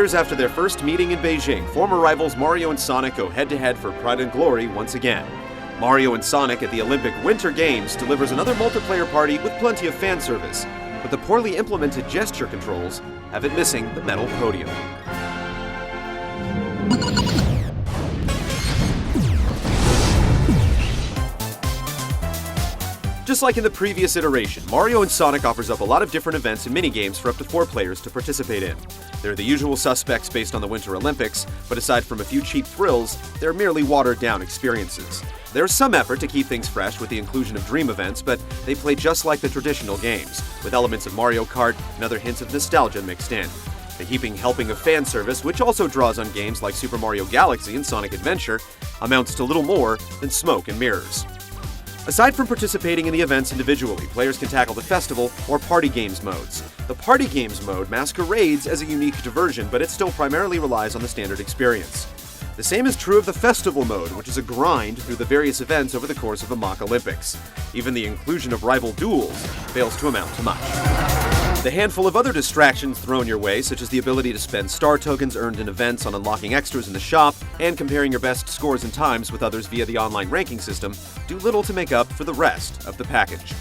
years after their first meeting in Beijing, former rivals Mario and Sonic go head-to-head for pride and glory once again. Mario and Sonic at the Olympic Winter Games delivers another multiplayer party with plenty of fan service, but the poorly implemented gesture controls have it missing the metal podium. Just like in the previous iteration, Mario and Sonic offers up a lot of different events and minigames for up to 4 players to participate in. They're the usual suspects based on the Winter Olympics, but aside from a few cheap thrills, they're merely watered-down experiences. There's some effort to keep things fresh with the inclusion of dream events, but they play just like the traditional games, with elements of Mario Kart and other hints of nostalgia mixed in. The heaping helping of fan service, which also draws on games like Super Mario Galaxy and Sonic Adventure, amounts to little more than smoke and mirrors. Aside from participating in the events individually, players can tackle the festival or party games modes. The party games mode masquerades as a unique diversion, but it still primarily relies on the standard experience. The same is true of the festival mode, which is a grind through the various events over the course of the mock Olympics. Even the inclusion of rival duels fails to amount to much. The handful of other distractions thrown your way, such as the ability to spend star tokens earned in events on unlocking extras in the shop, and comparing your best scores and times with others via the online ranking system, do little to make up for the rest of the package.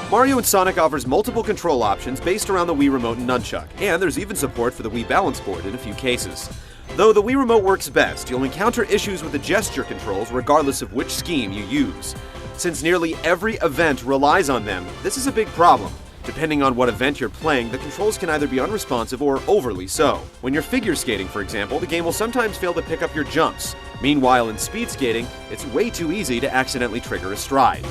Mario & Sonic offers multiple control options based around the Wii Remote and Nunchuck, and there's even support for the Wii Balance Board in a few cases. Though the Wii Remote works best, you'll encounter issues with the gesture controls regardless of which scheme you use. Since nearly every event relies on them, this is a big problem. Depending on what event you're playing, the controls can either be unresponsive or overly so. When you're figure skating, for example, the game will sometimes fail to pick up your jumps. Meanwhile, in speed skating, it's way too easy to accidentally trigger a stride.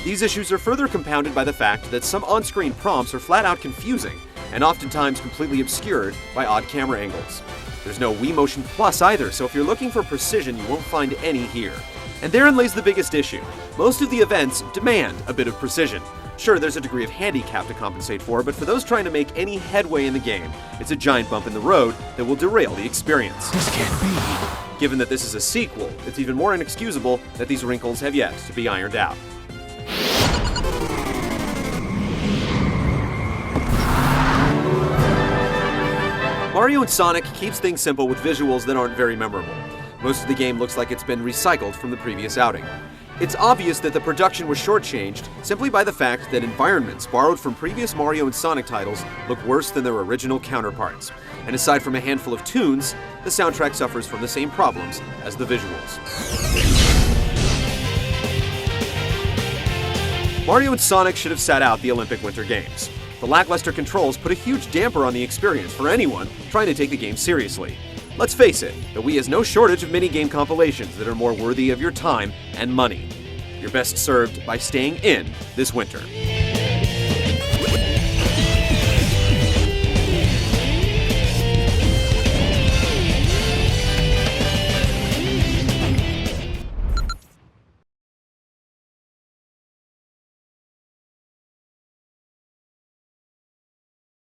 These issues are further compounded by the fact that some on-screen prompts are flat out confusing, and oftentimes completely obscured by odd camera angles. There's no Wii Motion Plus either, so if you're looking for precision, you won't find any here. And therein lays the biggest issue. Most of the events demand a bit of precision. Sure, there's a degree of handicap to compensate for, but for those trying to make any headway in the game, it's a giant bump in the road that will derail the experience. This can't be. Given that this is a sequel, it's even more inexcusable that these wrinkles have yet to be ironed out. Mario & Sonic keeps things simple with visuals that aren't very memorable. Most of the game looks like it's been recycled from the previous outing. It's obvious that the production was shortchanged simply by the fact that environments borrowed from previous Mario & Sonic titles look worse than their original counterparts. And aside from a handful of tunes, the soundtrack suffers from the same problems as the visuals. Mario & Sonic should have sat out the Olympic Winter Games. The lackluster controls put a huge damper on the experience for anyone trying to take the game seriously. Let's face it, the Wii has no shortage of minigame compilations that are more worthy of your time and money. You're best served by staying in this winter.